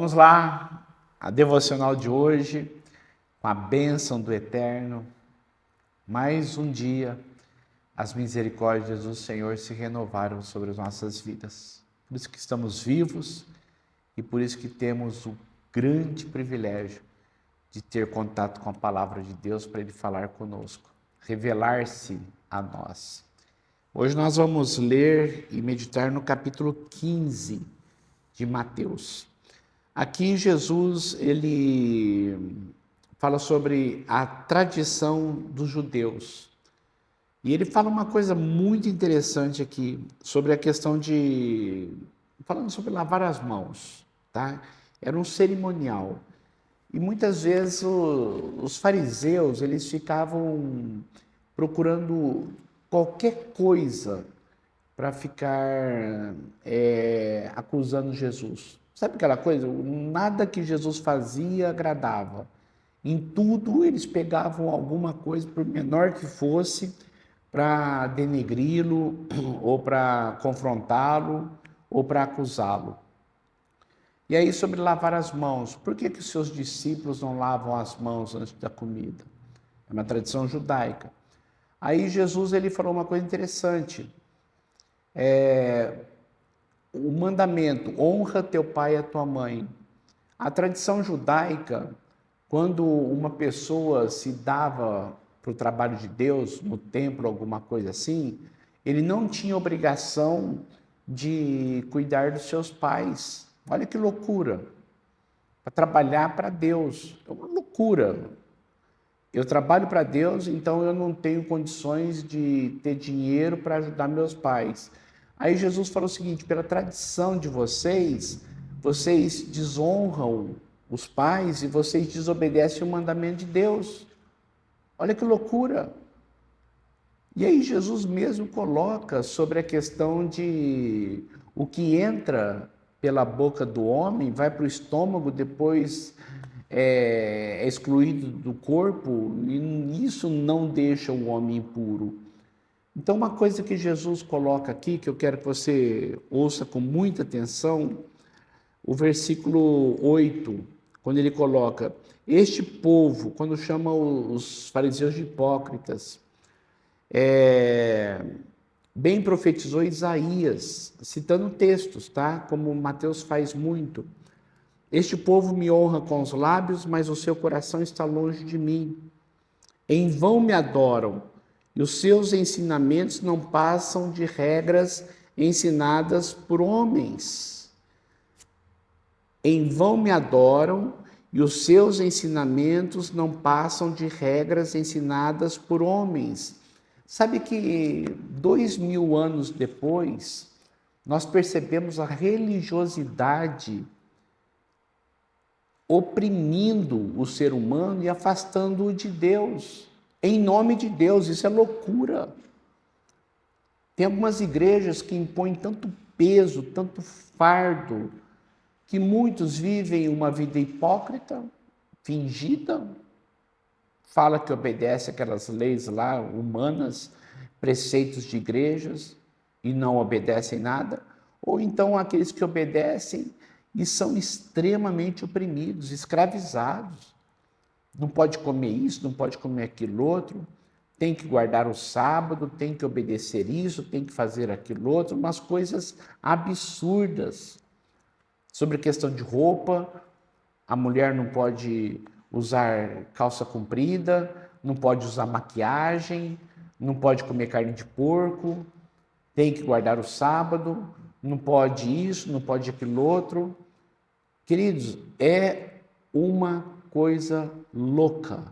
Vamos lá, a devocional de hoje, com a bênção do Eterno. Mais um dia, as misericórdias do Senhor se renovaram sobre as nossas vidas. Por isso que estamos vivos e por isso que temos o grande privilégio de ter contato com a palavra de Deus para Ele falar conosco, revelar-se a nós. Hoje nós vamos ler e meditar no capítulo 15 de Mateus. Aqui Jesus, ele fala sobre a tradição dos judeus. E ele fala uma coisa muito interessante aqui, sobre a questão falando sobre lavar as mãos, tá? Era um cerimonial. E muitas vezes os fariseus, eles ficavam procurando qualquer coisa para ficar acusando Jesus. Sabe aquela coisa? Nada que Jesus fazia agradava. Em tudo eles pegavam alguma coisa, por menor que fosse, para denegri-lo, ou para confrontá-lo, ou para acusá-lo. E aí, sobre lavar as mãos, por que os seus discípulos não lavam as mãos antes da comida? É uma tradição judaica. Aí Jesus ele falou uma coisa interessante. O mandamento, honra teu pai e a tua mãe. A tradição judaica, quando uma pessoa se dava para o trabalho de Deus, no templo, alguma coisa assim, ele não tinha obrigação de cuidar dos seus pais. Olha que loucura! Para trabalhar para Deus, é uma loucura. Eu trabalho para Deus, então eu não tenho condições de ter dinheiro para ajudar meus pais. Aí Jesus falou o seguinte: pela tradição de vocês, vocês desonram os pais e vocês desobedecem o mandamento de Deus. Olha que loucura! E aí Jesus mesmo coloca sobre a questão de o que entra pela boca do homem vai para o estômago, depois é excluído do corpo, e isso não deixa o homem impuro. Então, uma coisa que Jesus coloca aqui, que eu quero que você ouça com muita atenção, o versículo 8, quando ele coloca: este povo, quando chama os fariseus de hipócritas, bem profetizou Isaías, citando textos, tá? Como Mateus faz muito. Este povo me honra com os lábios, mas o seu coração está longe de mim. Em vão me adoram, e os seus ensinamentos não passam de regras ensinadas por homens. Em vão me adoram, e os seus ensinamentos não passam de regras ensinadas por homens. Sabe que 2000 anos depois, nós percebemos a religiosidade oprimindo o ser humano e afastando-o de Deus, em nome de Deus. Isso é loucura. Tem algumas igrejas que impõem tanto peso, tanto fardo, que muitos vivem uma vida hipócrita, fingida, fala que obedece aquelas leis lá humanas, preceitos de igrejas, e não obedecem nada, ou então aqueles que obedecem e são extremamente oprimidos, escravizados. Não pode comer isso, não pode comer aquilo outro, tem que guardar o sábado, tem que obedecer isso, tem que fazer aquilo outro, umas coisas absurdas. Sobre a questão de roupa, a mulher não pode usar calça comprida, não pode usar maquiagem, não pode comer carne de porco, tem que guardar o sábado, não pode isso, não pode aquilo outro. Queridos, é uma coisa louca,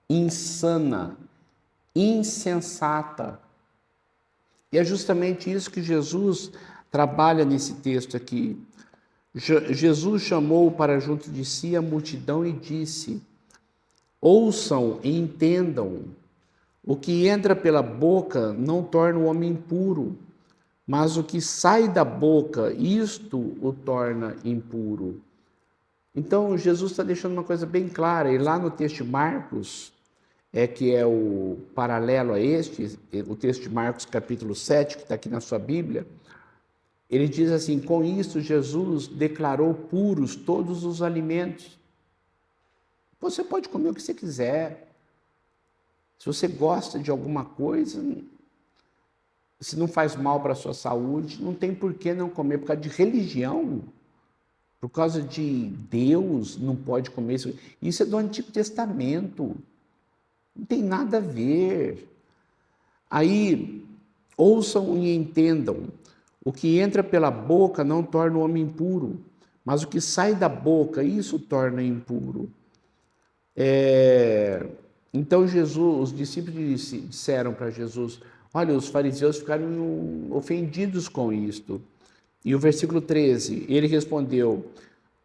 insana, insensata. E é justamente isso que Jesus trabalha nesse texto aqui. Jesus chamou para junto de si a multidão e disse: ouçam e entendam, o que entra pela boca não torna o homem impuro, mas o que sai da boca, isto o torna impuro. Então, Jesus está deixando uma coisa bem clara, e lá no texto de Marcos, que é o paralelo a este, o texto de Marcos capítulo 7, que está aqui na sua Bíblia, ele diz assim: com isso Jesus declarou puros todos os alimentos. Você pode comer o que você quiser. Se você gosta de alguma coisa, se não faz mal para a sua saúde, não tem por que não comer. Por causa de religião, por causa de Deus, não pode comer isso. Isso é do Antigo Testamento. Não tem nada a ver. Aí, ouçam e entendam. O que entra pela boca não torna o homem impuro, mas o que sai da boca, isso torna impuro. Então Jesus, os discípulos disseram para Jesus: olha, os fariseus ficaram ofendidos com isto. E o versículo 13, ele respondeu: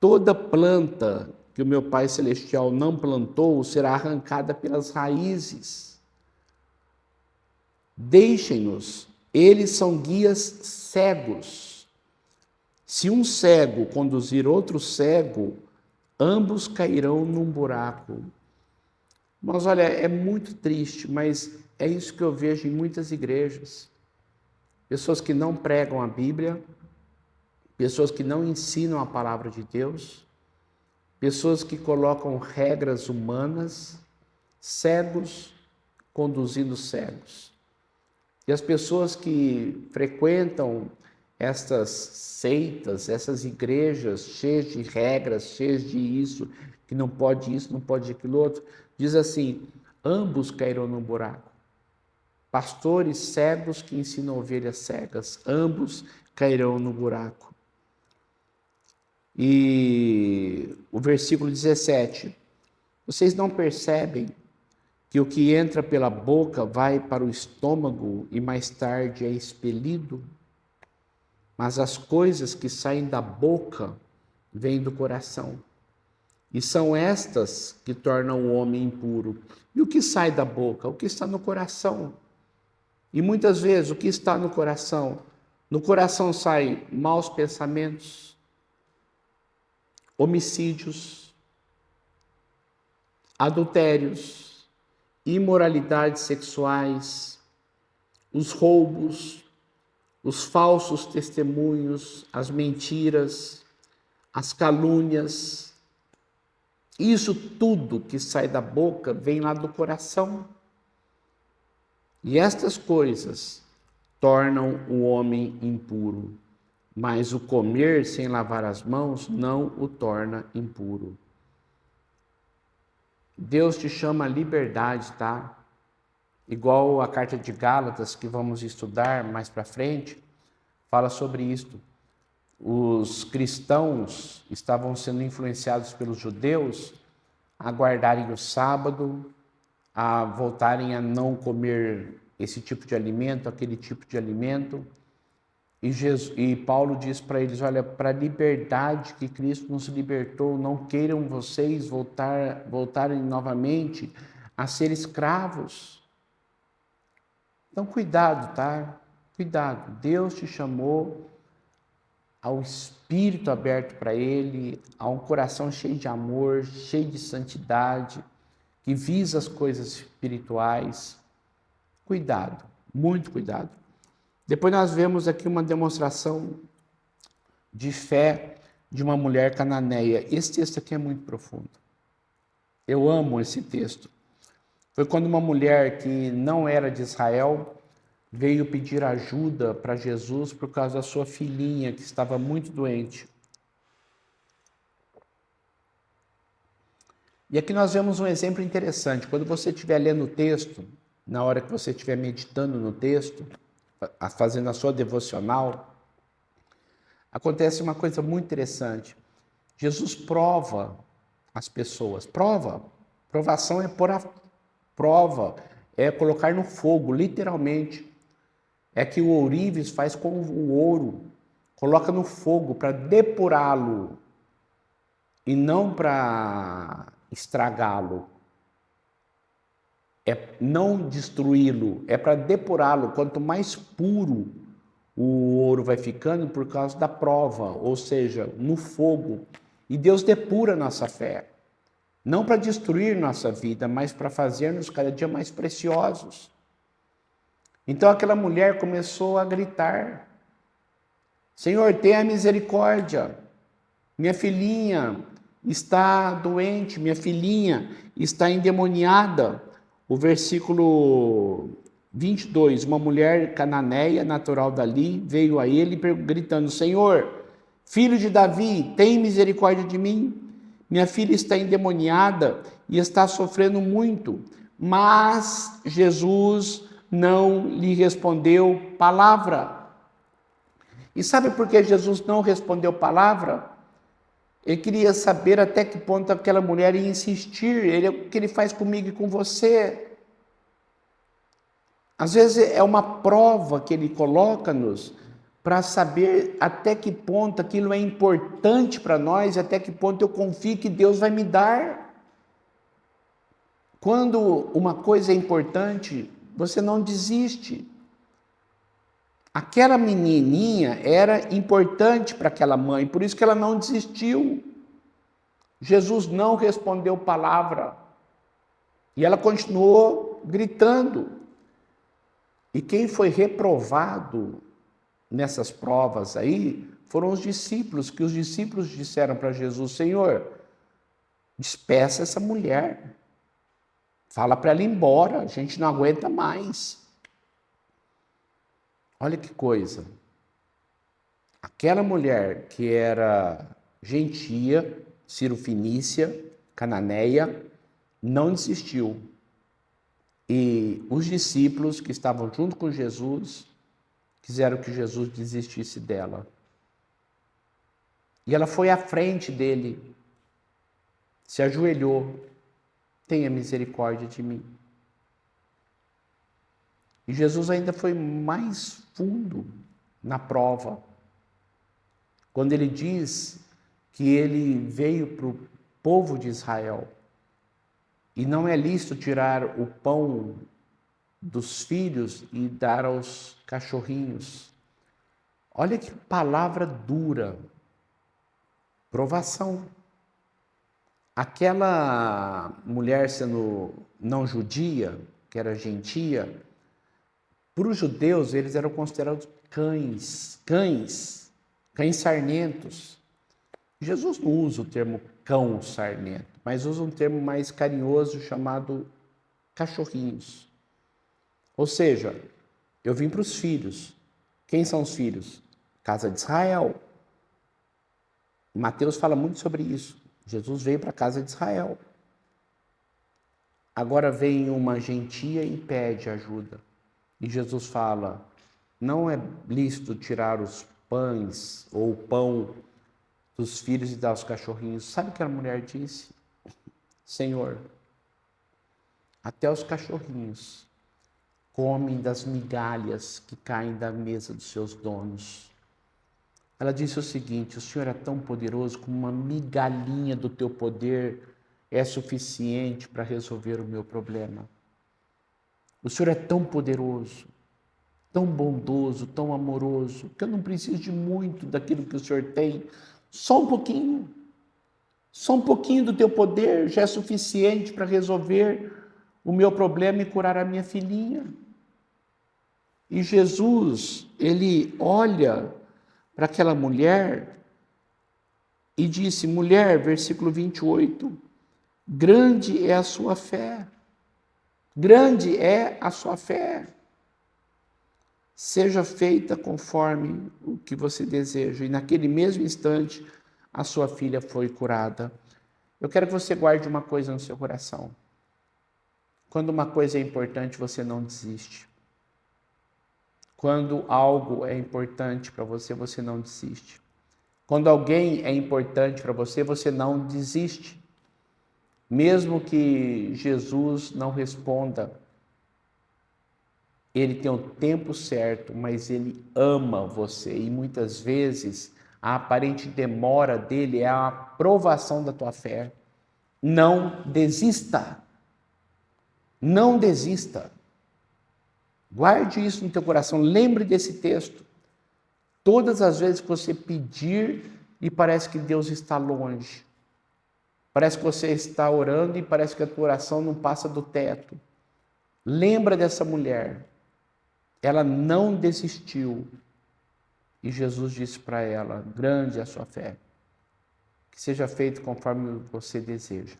toda planta que o meu Pai Celestial não plantou será arrancada pelas raízes. Deixem-nos, eles são guias cegos. Se um cego conduzir outro cego, ambos cairão num buraco. Mas olha, é muito triste, mas é isso que eu vejo em muitas igrejas. Pessoas que não pregam a Bíblia, pessoas que não ensinam a palavra de Deus, pessoas que colocam regras humanas, cegos conduzindo cegos. E as pessoas que frequentam estas seitas, essas igrejas cheias de regras, cheias de isso, que não pode isso, não pode aquilo outro, diz assim: ambos cairão no buraco. Pastores cegos que ensinam ovelhas cegas, ambos cairão no buraco. E o versículo 17: vocês não percebem que o que entra pela boca vai para o estômago e mais tarde é expelido? Mas as coisas que saem da boca vêm do coração. E são estas que tornam o homem impuro. E o que sai da boca? O que está no coração. E muitas vezes o que está no coração? No coração saem maus pensamentos, homicídios, adultérios, imoralidades sexuais, os roubos, os falsos testemunhos, as mentiras, as calúnias. Isso tudo que sai da boca vem lá do coração. E estas coisas tornam o homem impuro, mas o comer sem lavar as mãos não o torna impuro. Deus te chama à liberdade, tá? Igual a carta de Gálatas, que vamos estudar mais para frente, fala sobre isto. Os cristãos estavam sendo influenciados pelos judeus a guardarem o sábado, a voltarem a não comer esse tipo de alimento, aquele tipo de alimento. E Paulo diz para eles: olha, para a liberdade que Cristo nos libertou, não queiram vocês voltarem novamente a ser escravos. Então cuidado, tá? Cuidado. Deus te chamou ao espírito aberto para Ele, a um coração cheio de amor, cheio de santidade, que visa as coisas espirituais. Cuidado, muito cuidado. Depois nós vemos aqui uma demonstração de fé de uma mulher cananeia. Esse texto aqui é muito profundo. Eu amo esse texto. Foi quando uma mulher que não era de Israel veio pedir ajuda para Jesus por causa da sua filhinha, que estava muito doente. E aqui nós vemos um exemplo interessante. Quando você estiver lendo o texto, na hora que você estiver meditando no texto, fazendo a sua devocional, acontece uma coisa muito interessante. Jesus prova as pessoas. Provação é pôr a prova, é colocar no fogo, literalmente. É que o ourives faz com o ouro, coloca no fogo para depurá-lo e não para estragá-lo. É não destruí-lo, é para depurá-lo. Quanto mais puro o ouro vai ficando por causa da prova, ou seja, no fogo. E Deus depura nossa fé, não para destruir nossa vida, mas para fazer-nos cada dia mais preciosos. Então aquela mulher começou a gritar: Senhor, tenha misericórdia. Minha filhinha está doente, minha filhinha está endemoniada. O versículo 22, uma mulher cananeia, natural dali, veio a ele gritando, Senhor, filho de Davi, tem misericórdia de mim. Minha filha está endemoniada e está sofrendo muito. Mas Jesus não lhe respondeu palavra. E sabe por que Jesus não respondeu palavra? Ele queria saber até que ponto aquela mulher ia insistir. O que ele faz comigo e com você. Às vezes é uma prova que ele coloca-nos para saber até que ponto aquilo é importante para nós, até que ponto eu confio que Deus vai me dar. Quando uma coisa é importante, você não desiste. Aquela menininha era importante para aquela mãe, por isso que ela não desistiu. Jesus não respondeu palavra. E ela continuou gritando. E quem foi reprovado nessas provas aí foram os discípulos, que os discípulos disseram para Jesus, Senhor, despeça essa mulher. Fala para ela ir embora, a gente não aguenta mais. Olha que coisa. Aquela mulher que era gentia, Ciro-fenícia, cananeia, não desistiu. E os discípulos que estavam junto com Jesus quiseram que Jesus desistisse dela. E ela foi à frente dele, se ajoelhou, tenha misericórdia de mim. E Jesus ainda foi mais fundo na prova, quando ele diz que ele veio para o povo de Israel e não é lícito tirar o pão dos filhos e dar aos cachorrinhos. Olha que palavra dura, provação. Aquela mulher sendo não judia, que era gentia, para os judeus eles eram considerados cães sarmentos. Jesus não usa o termo cão sarmento, mas usa um termo mais carinhoso chamado cachorrinhos. Ou seja, eu vim para os filhos. Quem são os filhos? Casa de Israel. Mateus fala muito sobre isso. Jesus veio para a casa de Israel. Agora vem uma gentia e pede ajuda. E Jesus fala, não é lícito tirar os pães ou o pão dos filhos e dar aos cachorrinhos. Sabe o que a mulher disse? Senhor, até os cachorrinhos comem das migalhas que caem da mesa dos seus donos. Ela disse o seguinte, o Senhor é tão poderoso como uma migalhinha do teu poder é suficiente para resolver o meu problema. O Senhor é tão poderoso, tão bondoso, tão amoroso, que eu não preciso de muito daquilo que o Senhor tem. Só um pouquinho do teu poder já é suficiente para resolver o meu problema e curar a minha filhinha. E Jesus, ele olha para aquela mulher e disse, mulher, versículo 28, grande é a sua fé. Grande é a sua fé. Seja feita conforme o que você deseja. E naquele mesmo instante, a sua filha foi curada. Eu quero que você guarde uma coisa no seu coração. Quando uma coisa é importante, você não desiste. Quando algo é importante para você, você não desiste. Quando alguém é importante para você, você não desiste. Mesmo que Jesus não responda, ele tem o tempo certo, mas ele ama você. E muitas vezes a aparente demora dele é a aprovação da tua fé. Não desista. Não desista. Guarde isso no teu coração. Lembre desse texto. Todas as vezes que você pedir e parece que Deus está longe. Parece que você está orando e parece que a tua oração não passa do teto. Lembra dessa mulher. Ela não desistiu. E Jesus disse para ela: grande é a sua fé, que seja feito conforme você deseja.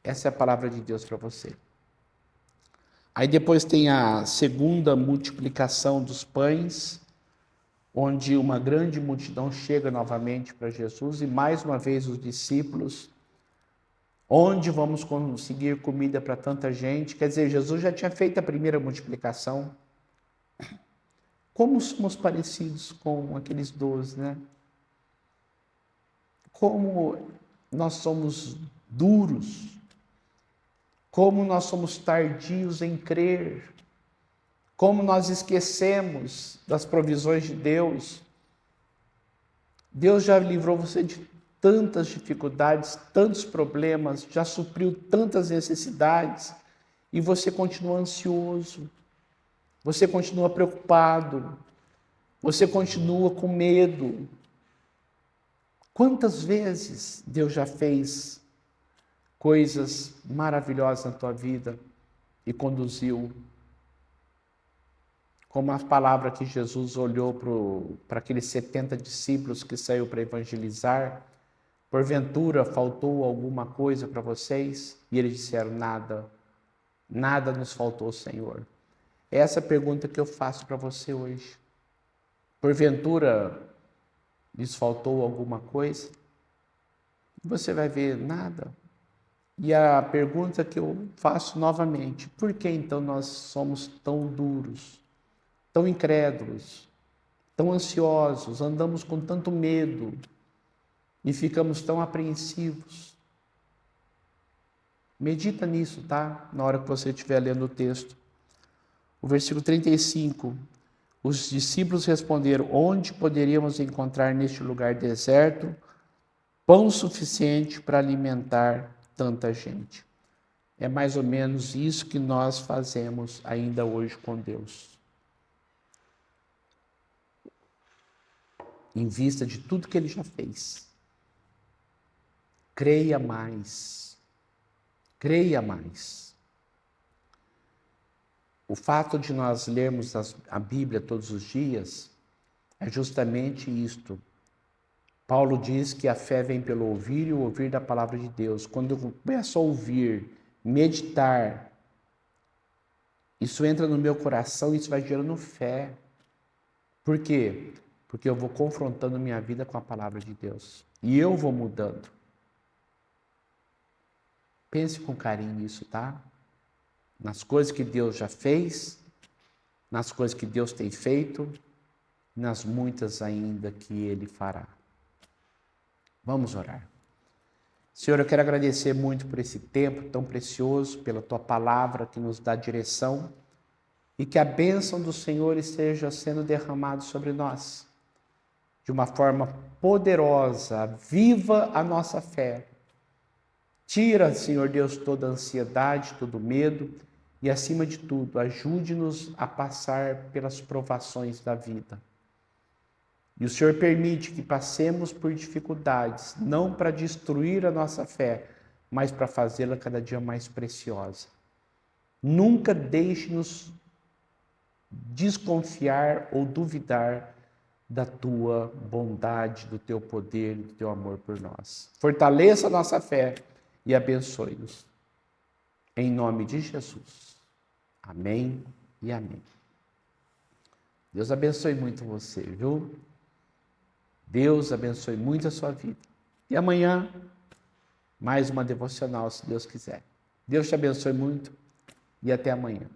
Essa é a palavra de Deus para você. Aí depois tem a segunda multiplicação dos pães, onde uma grande multidão chega novamente para Jesus e mais uma vez os discípulos: onde vamos conseguir comida para tanta gente? Quer dizer, Jesus já tinha feito a primeira multiplicação. Como somos parecidos com aqueles 12, né? Como nós somos duros, como nós somos tardios em crer, como nós esquecemos das provisões de Deus. Deus já livrou você de tantas dificuldades, tantos problemas, já supriu tantas necessidades e você continua ansioso, você continua preocupado, você continua com medo. Quantas vezes Deus já fez coisas maravilhosas na tua vida e conduziu? Como a palavra que Jesus olhou para aqueles 70 discípulos que saiu para evangelizar: porventura faltou alguma coisa para vocês? E eles disseram: nada, nada nos faltou, Senhor. É essa pergunta que eu faço para você hoje. Porventura lhes faltou alguma coisa? Você vai ver: nada. E a pergunta que eu faço novamente: por que então nós somos tão duros, tão incrédulos, tão ansiosos, andamos com tanto medo e ficamos tão apreensivos? Medita nisso, tá? Na hora que você estiver lendo o texto. O versículo 35. Os discípulos responderam: onde poderíamos encontrar neste lugar deserto pão suficiente para alimentar tanta gente? É mais ou menos isso que nós fazemos ainda hoje com Deus. Em vista de tudo que Ele já fez. Creia mais. Creia mais. O fato de nós lermos a Bíblia todos os dias é justamente isto. Paulo diz que a fé vem pelo ouvir e o ouvir da palavra de Deus. Quando eu começo a ouvir, meditar, isso entra no meu coração e isso vai gerando fé. Por quê? Porque eu vou confrontando minha vida com a palavra de Deus. E eu vou mudando. Pense com carinho nisso, tá? Nas coisas que Deus já fez, nas coisas que Deus tem feito, nas muitas ainda que Ele fará. Vamos orar. Senhor, eu quero agradecer muito por esse tempo tão precioso, pela Tua palavra que nos dá direção e que a bênção do Senhor esteja sendo derramada sobre nós de uma forma poderosa, viva a nossa fé. Tira, Senhor Deus, toda a ansiedade, todo o medo e, acima de tudo, ajude-nos a passar pelas provações da vida. E o Senhor permite que passemos por dificuldades, não para destruir a nossa fé, mas para fazê-la cada dia mais preciosa. Nunca deixe-nos desconfiar ou duvidar da Tua bondade, do Teu poder, do Teu amor por nós. Fortaleça a nossa fé e abençoe-nos. Em nome de Jesus. Amém e amém. Deus abençoe muito você, viu? Deus abençoe muito a sua vida. E amanhã, mais uma devocional, se Deus quiser. Deus te abençoe muito e até amanhã.